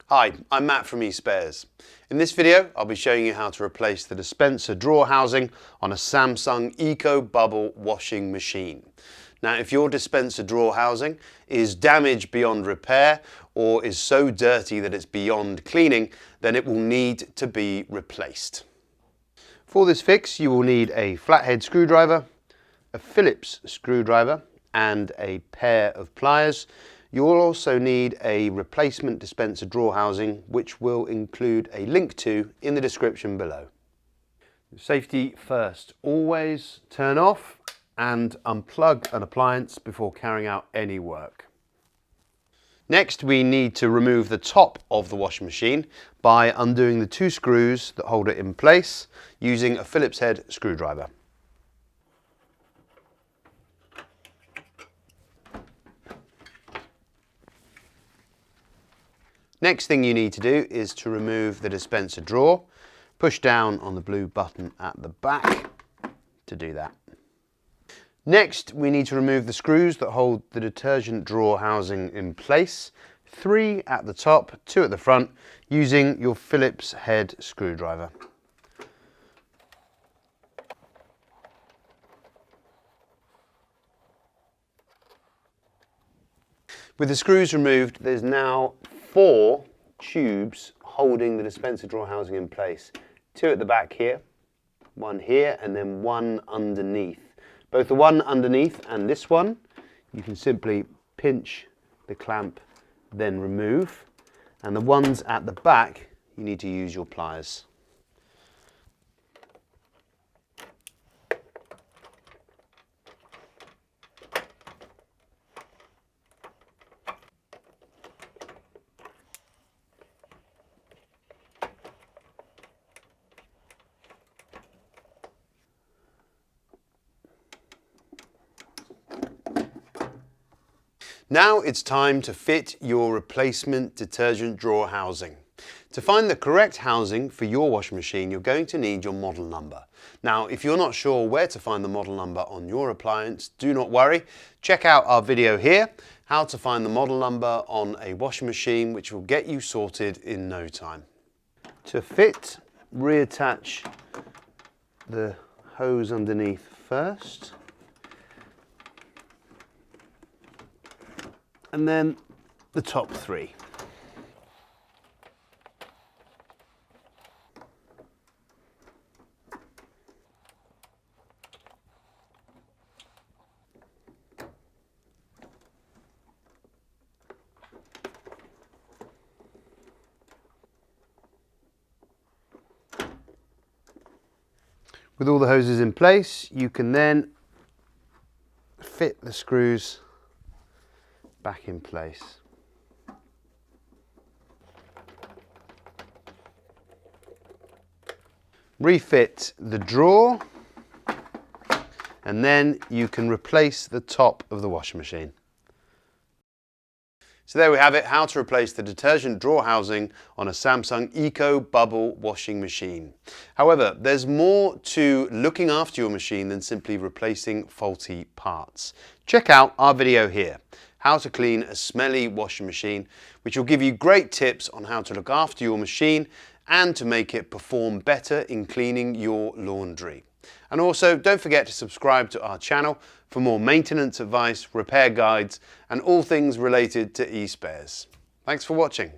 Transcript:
Hi, I'm Matt from eSpares. In this video, I'll be showing you how to replace the dispenser drawer housing on a Samsung EcoBubble washing machine. Now, if your dispenser drawer housing is damaged beyond repair or is so dirty that it's beyond cleaning, then it will need to be replaced. For this fix, you will need a flathead screwdriver, a Phillips screwdriver, and a pair of pliers. You will also need a replacement dispenser drawer housing, which will include a link to in the description below. Safety first. Always turn off and unplug an appliance before carrying out any work. Next, we need to remove the top of the washing machine by undoing the two screws that hold it in place using a Phillips head screwdriver. Next thing you need to do is to remove the dispenser drawer. Push down on the blue button at the back to do that. Next, we need to remove the screws that hold the detergent drawer housing in place. 3 at the top, 2 at the front, using your Phillips head screwdriver. With the screws removed, there's now 4 tubes holding the dispenser drawer housing in place. 2 at the back here, 1 here, and then 1 underneath. Both the one underneath and this one, you can simply pinch the clamp, then remove. And the ones at the back, you need to use your pliers. Now it's time to fit your replacement detergent drawer housing. To find the correct housing for your washing machine, you're going to need your model number. Now, if you're not sure where to find the model number on your appliance, do not worry. Check out our video here, how to find the model number on a washing machine, which will get you sorted in no time. To fit, reattach the hose underneath first. And then the top 3. With all the hoses in place, you can then fit the screws back in place. Refit the drawer, and then you can replace the top of the washing machine. So there we have it, how to replace the detergent drawer housing on a Samsung EcoBubble washing machine. However, there's more to looking after your machine than simply replacing faulty parts. Check out our video here, how to clean a smelly washing machine, which will give you great tips on how to look after your machine and to make it perform better in cleaning your laundry. And also, don't forget to subscribe to our channel for more maintenance advice, repair guides, and all things related to eSpares. Thanks for watching.